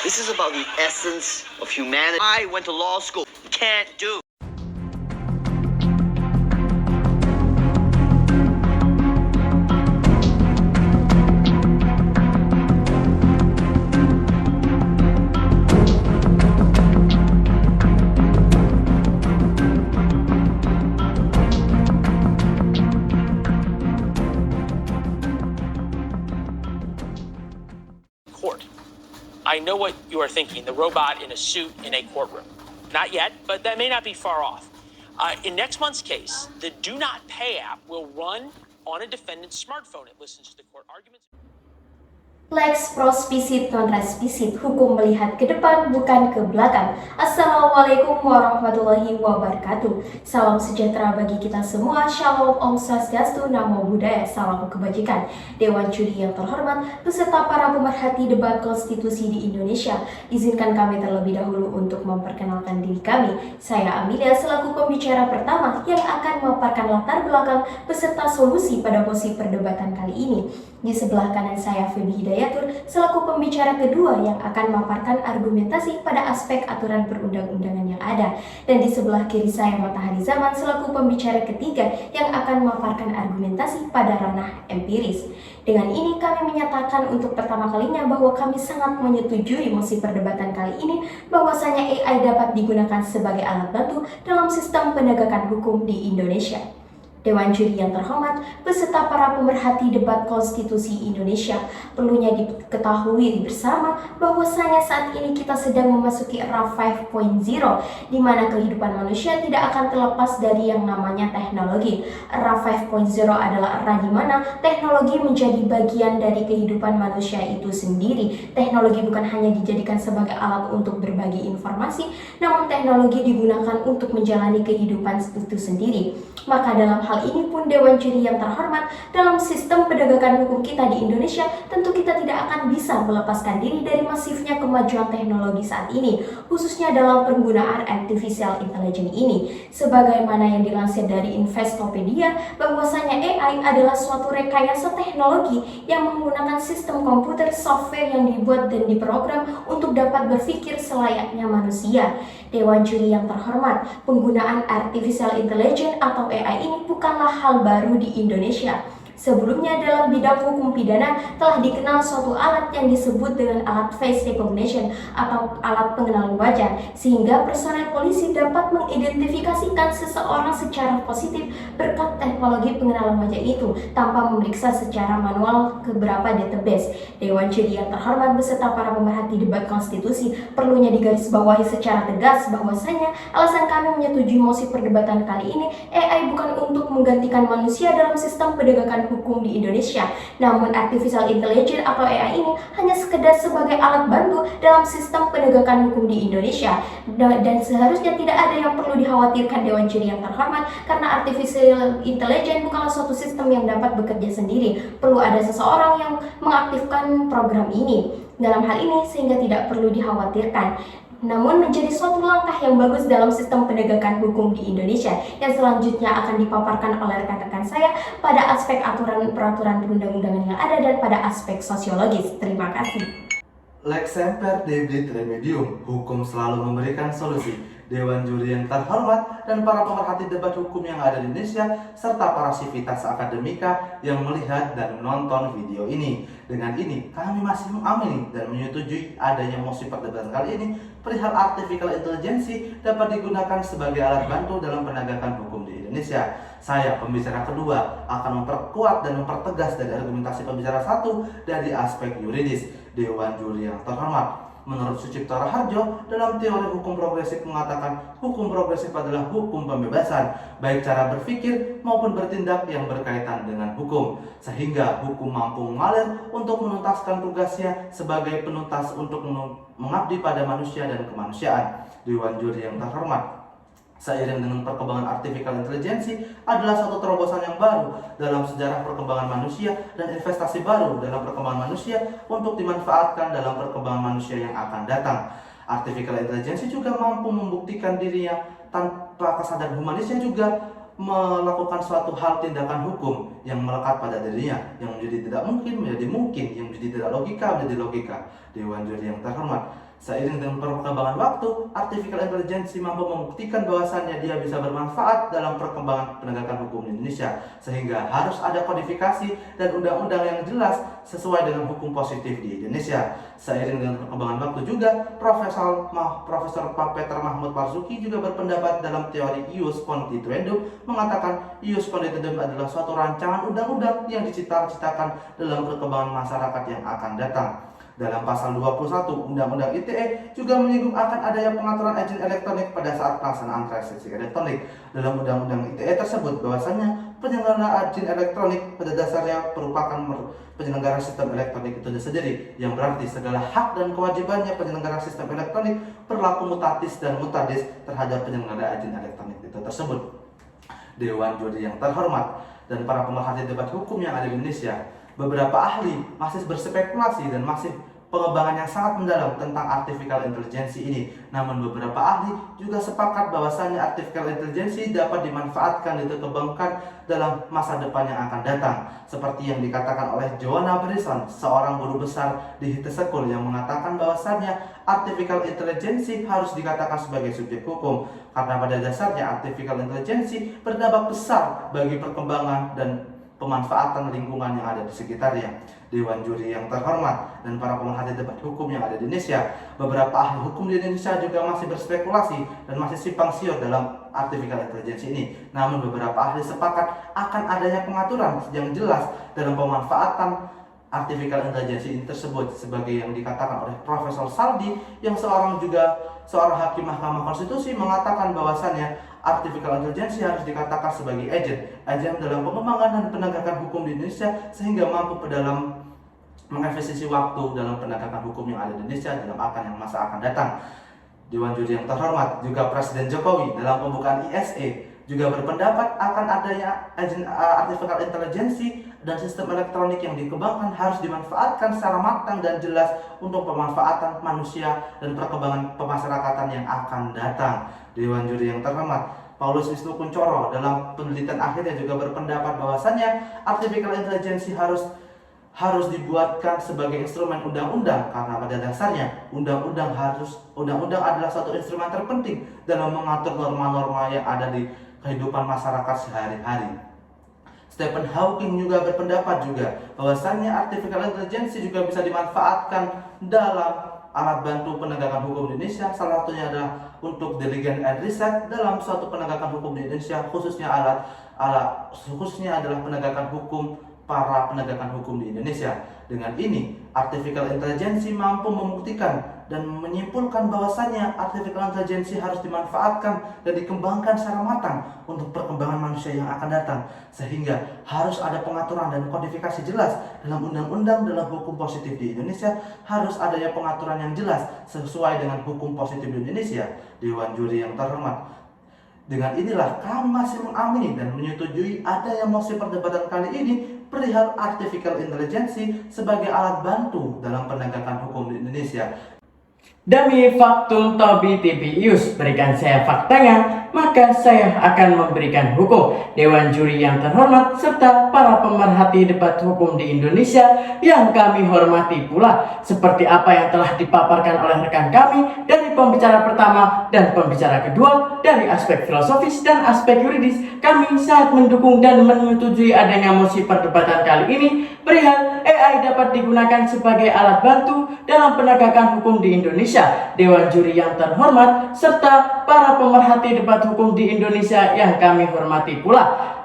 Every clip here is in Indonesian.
This is about the essence of humanity. I went to law school. Can't do. Court. I know what you are thinking, the robot in a suit in a courtroom. Not yet, but that may not be far off. In next month's case, the Do Not Pay app will run on a defendant's smartphone. It listens to the court arguments. Lex prospisit non respisit, hukum melihat ke depan bukan ke belakang. Assalamualaikum warahmatullahi wabarakatuh. Salam sejahtera bagi kita semua. Shalom, Om Swastiastu, Namo Buddhaya, salam kebajikan. Dewan Juri yang terhormat, beserta para pemerhati debat konstitusi di Indonesia, izinkan kami terlebih dahulu untuk memperkenalkan diri kami. Saya Amelia selaku pembicara pertama yang akan memaparkan latar belakang beserta solusi pada posisi perdebatan kali ini. Di sebelah kanan saya Feby Hidayatur selaku pembicara kedua yang akan memaparkan argumentasi pada aspek aturan perundang-undangan yang ada. Dan di sebelah kiri saya Matahari Zaman selaku pembicara ketiga yang akan memaparkan argumentasi pada ranah empiris. Dengan ini kami menyatakan untuk pertama kalinya bahwa kami sangat menyetujui mosi perdebatan kali ini bahwasanya AI dapat digunakan sebagai alat bantu dalam sistem penegakan hukum di Indonesia. Dewan Juri yang terhormat, beserta para pemerhati debat konstitusi Indonesia, perlunya diketahui bersama bahwasanya saat ini kita sedang memasuki era 5.0, di mana kehidupan manusia tidak akan terlepas dari yang namanya teknologi. Era 5.0 adalah era di mana teknologi menjadi bagian dari kehidupan manusia itu sendiri. Teknologi bukan hanya dijadikan sebagai alat untuk berbagi informasi, namun teknologi digunakan untuk menjalani kehidupan itu sendiri. Maka dalam hal ini pun Dewan Juri yang terhormat, dalam sistem penegakan hukum kita di Indonesia, tentu kita tidak akan bisa melepaskan diri dari masifnya kemajuan teknologi saat ini, khususnya dalam penggunaan artificial intelligence ini. Sebagaimana yang dilansir dari Investopedia, bahwasanya AI adalah suatu rekayasa teknologi yang menggunakan sistem komputer software yang dibuat dan diprogram untuk dapat berpikir selayaknya manusia. Dewan Juri yang terhormat, penggunaan artificial intelligence atau AI ini bukanlah hal baru di Indonesia. Sebelumnya dalam bidang hukum pidana telah dikenal suatu alat yang disebut dengan alat face recognition atau alat pengenalan wajah, sehingga personel polisi dapat mengidentifikasikan seseorang secara positif berkat teknologi pengenalan wajah itu tanpa memeriksa secara manual ke beberapa database. Dewan Juri yang terhormat beserta para pemerhati debat konstitusi, perlunya digarisbawahi secara tegas bahwasanya alasan kami menyetujui mosi perdebatan kali ini, AI bukan untuk menggantikan manusia dalam sistem penegakan hukum di Indonesia, namun artificial intelligence atau AI ini hanya sekedar sebagai alat bantu dalam sistem penegakan hukum di Indonesia, dan seharusnya tidak ada yang perlu dikhawatirkan Dewan Juri yang terhormat, karena artificial intelligence bukanlah suatu sistem yang dapat bekerja sendiri. Perlu ada seseorang yang mengaktifkan program ini dalam hal ini sehingga tidak perlu dikhawatirkan. Namun menjadi suatu langkah yang bagus dalam sistem penegakan hukum di Indonesia yang selanjutnya akan dipaparkan oleh rekan-rekan saya pada aspek peraturan perundang-undangan yang ada dan pada aspek sosiologis. Terima kasih. Lex semper debit remedium, hukum selalu memberikan solusi. Dewan Juri yang terhormat dan para pemerhati debat hukum yang ada di Indonesia serta para sivitas akademika yang melihat dan menonton video ini. Dengan ini kami masih mengamini dan menyetujui adanya mosi perdebatan kali ini perihal artificial intelligence dapat digunakan sebagai alat bantu dalam penegakan hukum di Indonesia. Saya, pembicara kedua, akan memperkuat dan mempertegas dari argumentasi pembicara satu dari aspek yuridis. Dewan Juri yang terhormat, menurut Sucipto Raharjo, dalam teori hukum progresif mengatakan hukum progresif adalah hukum pembebasan, baik cara berpikir maupun bertindak yang berkaitan dengan hukum, sehingga hukum mampu mengalir untuk menuntaskan tugasnya sebagai penuntas untuk mengabdi pada manusia dan kemanusiaan. Dewan Juri yang terhormat, seiring dengan perkembangan artificial intelligence adalah suatu terobosan yang baru dalam sejarah perkembangan manusia dan investasi baru dalam perkembangan manusia untuk dimanfaatkan dalam perkembangan manusia yang akan datang. Artificial intelligence juga mampu membuktikan dirinya tanpa kesadaran humanisnya juga melakukan suatu hal tindakan hukum yang melekat pada dirinya, yang menjadi tidak mungkin menjadi mungkin, yang menjadi tidak logika menjadi logika. Dewan Juri yang terhormat, Seiring dengan perkembangan waktu, artificial intelligence mampu membuktikan bahwasannya dia bisa bermanfaat dalam perkembangan penegakan hukum di Indonesia, sehingga harus ada kodifikasi dan undang-undang yang jelas sesuai dengan hukum positif di Indonesia. Seiring dengan perkembangan waktu juga, Profesor Peter Mahmud Marzuki juga berpendapat dalam teori ius constituendum, mengatakan ius constituendum adalah suatu rancangan undang-undang yang diciptakan dalam perkembangan masyarakat yang akan datang. Dalam pasal 21 Undang-Undang ITE juga menyinggung akan adanya pengaturan agent elektronik pada saat pelaksanaan transaksi elektronik. Dalam Undang-Undang ITE tersebut bahwasannya penyelenggara agent elektronik pada dasarnya merupakan penyelenggara sistem elektronik itu sendiri, yang berarti segala hak dan kewajibannya penyelenggara sistem elektronik berlaku mutatis dan mutadis terhadap penyelenggara agent elektronik itu tersebut. Dewan Juri yang terhormat dan para pemerhati debat hukum yang ada di Indonesia, beberapa ahli masih berspekulasi dan masih pengembangan yang sangat mendalam tentang artificial intelligence ini. Namun beberapa ahli juga sepakat bahwasannya artificial intelligence dapat dimanfaatkan dan dikembangkan dalam masa depan yang akan datang. Seperti yang dikatakan oleh Joanna Bryson, seorang guru besar di Hite School, yang mengatakan bahwasannya artificial intelligence harus dikatakan sebagai subjek hukum, karena pada dasarnya artificial intelligence berdampak besar bagi perkembangan dan pemanfaatan lingkungan yang ada di sekitarnya. Dewan Juri yang terhormat dan para pemerhati debat hukum yang ada di Indonesia, beberapa ahli hukum di Indonesia juga masih berspekulasi dan masih simpang siur dalam artificial intelligence ini. Namun beberapa ahli sepakat akan adanya pengaturan yang jelas dalam pemanfaatan artificial intelligence ini tersebut, sebagai yang dikatakan oleh Profesor Saldi, yang seorang hakim Mahkamah Konstitusi, mengatakan bahwasannya artificial intelligence harus dikatakan sebagai agen dalam pengembangan dan penegakan hukum di Indonesia, sehingga mampu dalam mengefisiensi waktu dalam penegakan hukum yang ada di Indonesia dalam masa akan datang. Dewan Juri yang terhormat juga Presiden Jokowi dalam pembukaan ISE juga berpendapat akan adanya artificial intelligence dan sistem elektronik yang dikembangkan harus dimanfaatkan secara matang dan jelas untuk pemanfaatan manusia dan perkembangan pemasyarakatan yang akan datang. Dewan Juri yang terhormat Paulus Wisnu Kuncoro dalam penelitian akhirnya juga berpendapat bahwasannya artificial intelligence harus dibuatkan sebagai instrumen undang-undang, karena pada dasarnya undang-undang adalah suatu instrumen terpenting dalam mengatur norma-norma yang ada di kehidupan masyarakat sehari-hari. Stephen Hawking juga berpendapat bahwasannya artificial intelligence juga bisa dimanfaatkan dalam alat bantu penegakan hukum di Indonesia. Salah satunya adalah untuk diligence and research dalam suatu penegakan hukum di Indonesia, khususnya adalah penegakan hukum para penegakan hukum di Indonesia. Dengan ini, artificial intelligence mampu membuktikan dan menyimpulkan bahwasannya artificial intelligence harus dimanfaatkan dan dikembangkan secara matang untuk perkembangan manusia yang akan datang, sehingga harus ada pengaturan dan kodifikasi jelas dalam undang-undang dalam hukum positif di Indonesia. Harus adanya pengaturan yang jelas sesuai dengan hukum positif di Indonesia. Dewan Juri yang terhormat, dengan inilah kami masih mengamini dan menyetujui adanya mosi perdebatan kali ini perihal artificial intelligence sebagai alat bantu dalam penegakan hukum di Indonesia. Demi faktum Tobi TV Ius berikan saya faktanya, maka saya akan memberikan hukum. Dewan Juri yang terhormat serta para pemerhati debat hukum di Indonesia yang kami hormati pula, seperti apa yang telah dipaparkan oleh rekan kami dari pembicara pertama dan pembicara kedua, dari aspek filosofis dan aspek yuridis, kami sangat mendukung dan menyetujui adanya mosi perdebatan kali ini perihal AI dapat digunakan sebagai alat bantu dalam penegakan hukum di Indonesia. Dewan Juri yang terhormat serta para pemerhati debat hukum di Indonesia yang kami hormati pula,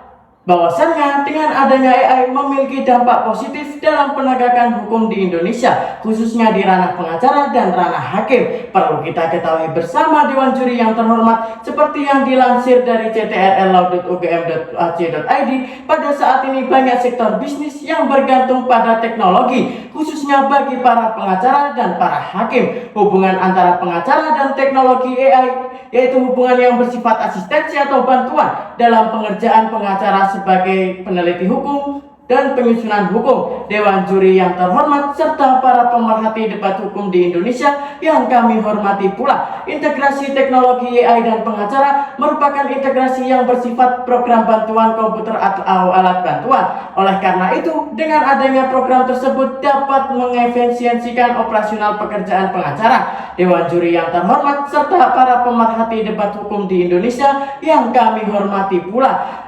bahwasannya dengan adanya AI memiliki dampak positif dalam penegakan hukum di Indonesia, khususnya di ranah pengacara dan ranah hakim. Perlu kita ketahui bersama Dewan Juri yang terhormat, seperti yang dilansir dari ctrl.ugm.ac.id, pada saat ini banyak sektor bisnis yang bergantung pada teknologi, khususnya bagi para pengacara dan para hakim. Hubungan antara pengacara dan teknologi AI yaitu hubungan yang bersifat asistensi atau bantuan dalam pengerjaan pengacara sebagai peneliti hukum, dan Penyusunan Hukum, Dewan Juri yang terhormat, serta para pemerhati debat hukum di Indonesia yang kami hormati pula. Integrasi teknologi AI dan pengacara merupakan integrasi yang bersifat program bantuan komputer atau alat bantuan. Oleh karena itu, dengan adanya program tersebut dapat mengefisiensikan operasional pekerjaan pengacara, Dewan Juri yang terhormat, serta para pemerhati debat hukum di Indonesia yang kami hormati pula.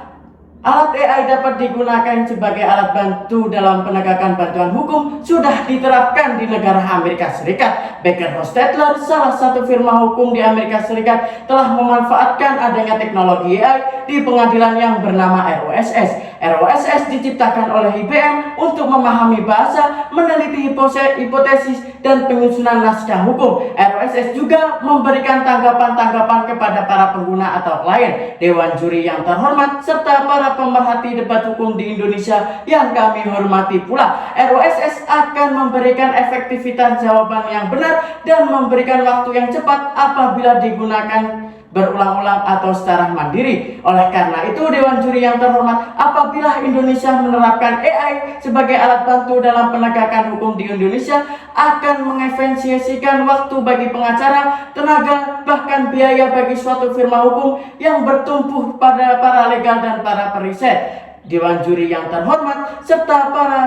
Alat AI dapat digunakan sebagai alat bantu dalam penegakan bantuan hukum sudah diterapkan di negara Amerika Serikat. Baker Hostetler, salah satu firma hukum di Amerika Serikat, telah memanfaatkan adanya teknologi AI di pengadilan yang bernama ROSS. ROSS diciptakan oleh IBM untuk memahami bahasa, meneliti hipotesis, dan penyusunan naskah hukum. ROSS juga memberikan tanggapan-tanggapan kepada para pengguna atau klien, Dewan Juri yang terhormat, serta para pemerhati debat hukum di Indonesia yang kami hormati pula. ROSS akan memberikan efektivitas jawaban yang benar dan memberikan waktu yang cepat apabila digunakan berulang-ulang atau secara mandiri. Oleh karena itu, Dewan Juri yang terhormat, apabila Indonesia menerapkan AI sebagai alat bantu dalam penegakan hukum di Indonesia, akan mengefisiensikan waktu bagi pengacara, tenaga, bahkan biaya bagi suatu firma hukum yang bertumpu pada para legal dan para periset. Dewan Juri yang terhormat, serta para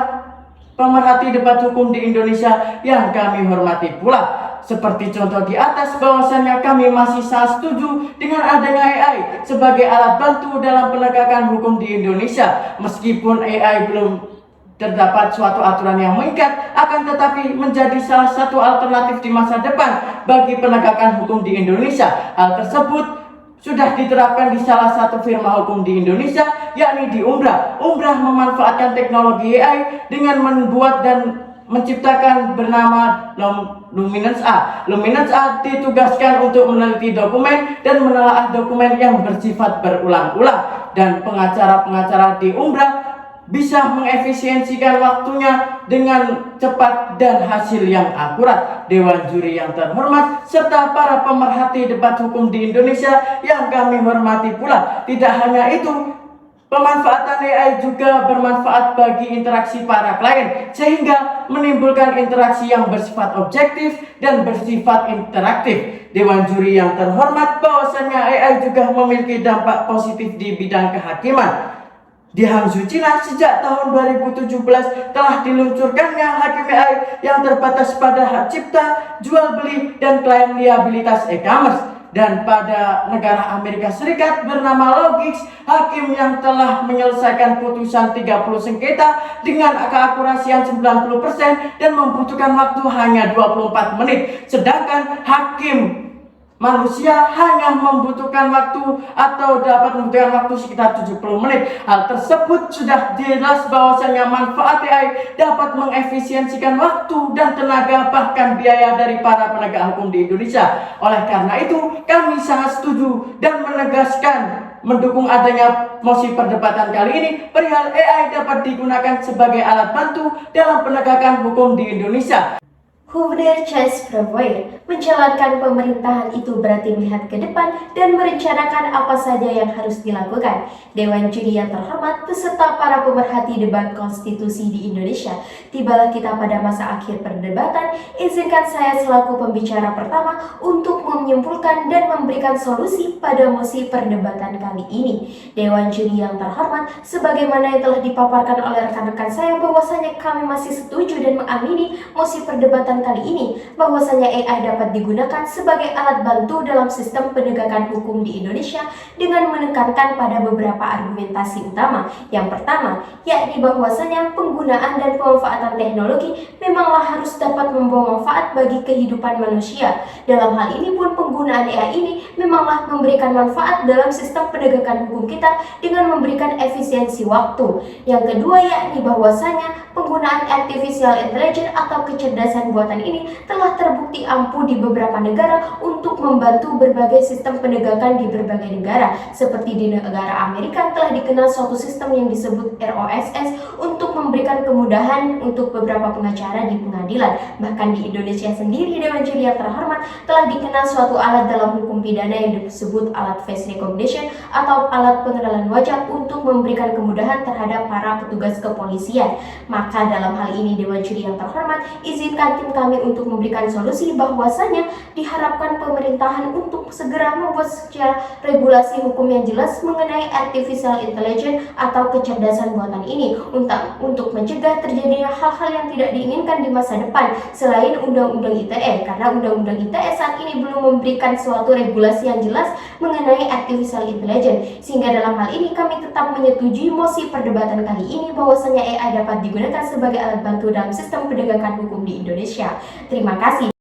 pemerhati debat hukum di Indonesia yang kami hormati pula. Seperti contoh di atas, bahwasannya kami masih sangat setuju dengan adanya AI sebagai alat bantu dalam penegakan hukum di Indonesia. Meskipun AI belum terdapat suatu aturan yang mengikat, akan tetapi menjadi salah satu alternatif di masa depan bagi penegakan hukum di Indonesia. Hal tersebut sudah diterapkan di salah satu firma hukum di Indonesia, yakni di Umbra. Umbra memanfaatkan teknologi AI dengan membuat dan menciptakan bernama Luminance A. Luminance A ditugaskan untuk meneliti dokumen dan menelaah dokumen yang bersifat berulang-ulang, dan pengacara-pengacara di Umbra bisa mengefisiensikan waktunya dengan cepat dan hasil yang akurat. Dewan Juri yang terhormat, serta para pemerhati debat hukum di Indonesia yang kami hormati pula. Tidak hanya itu, pemanfaatan AI juga bermanfaat bagi interaksi para klien, sehingga menimbulkan interaksi yang bersifat objektif dan bersifat interaktif. Dewan Juri yang terhormat, bahwasannya AI juga memiliki dampak positif di bidang kehakiman. Di Hangzhou, Cina, sejak tahun 2017 telah diluncurkannya hakim AI yang terbatas pada hak cipta, jual beli, dan klaim liabilitas e-commerce. Dan pada negara Amerika Serikat bernama Logix, hakim yang telah menyelesaikan putusan 30 sengketa dengan keakurasian 90% dan membutuhkan waktu hanya 24 menit. Sedangkan hakim manusia hanya membutuhkan waktu atau dapat membutuhkan waktu sekitar 70 menit. Hal tersebut sudah jelas bahwasanya manfaat AI dapat mengefisiensikan waktu dan tenaga, bahkan biaya dari para penegak hukum di Indonesia. Oleh karena itu, kami sangat setuju dan menegaskan mendukung adanya mosi perdebatan kali ini perihal AI dapat digunakan sebagai alat bantu dalam penegakan hukum di Indonesia. Gubernur Charles Prevost menjalankan pemerintahan itu berarti melihat ke depan dan merencanakan apa saja yang harus dilakukan. Dewan Juri yang terhormat beserta para pemerhati debat konstitusi di Indonesia, tibalah kita pada masa akhir perdebatan. Izinkan saya selaku pembicara pertama untuk menyimpulkan dan memberikan solusi pada mosi perdebatan kali ini. Dewan Juri yang terhormat, sebagaimana yang telah dipaparkan oleh rekan-rekan saya, bahwasanya kami masih setuju dan mengamini mosi perdebatan kali ini, bahwasanya AI dapat digunakan sebagai alat bantu dalam sistem penegakan hukum di Indonesia dengan menekankan pada beberapa argumentasi utama. Yang pertama, yakni bahwasanya penggunaan dan pemanfaatan teknologi memanglah harus dapat membawa manfaat bagi kehidupan manusia. Dalam hal ini pun penggunaan AI ini memanglah memberikan manfaat dalam sistem penegakan hukum kita dengan memberikan efisiensi waktu. Yang kedua, yakni bahwasanya penggunaan artificial intelligence atau kecerdasan buatan ini telah terbukti ampuh di beberapa negara untuk membantu berbagai sistem penegakan di berbagai negara. Seperti di negara Amerika telah dikenal suatu sistem yang disebut ROSS untuk memberikan kemudahan untuk beberapa pengacara di pengadilan. Bahkan di Indonesia sendiri, Dewan Juri yang terhormat telah dikenal suatu alat dalam hukum pidana yang disebut alat face recognition atau alat pengenalan wajah untuk memberikan kemudahan terhadap para petugas kepolisian. Maka dalam hal ini Dewan Juri yang terhormat, izinkan tim kami untuk memberikan solusi bahwasanya diharapkan pemerintahan untuk segera membuat secara regulasi hukum yang jelas mengenai artificial intelligence atau kecerdasan buatan ini untuk mencegah terjadinya hal-hal yang tidak diinginkan di masa depan selain Undang-Undang ITE, karena Undang-Undang ITE saat ini belum memberikan suatu regulasi yang jelas mengenai artificial intelligence. Sehingga dalam hal ini kami tetap menyetujui mosi perdebatan kali ini bahwasanya AI dapat digunakan sebagai alat bantu dalam sistem penegakan hukum di Indonesia. Terima kasih.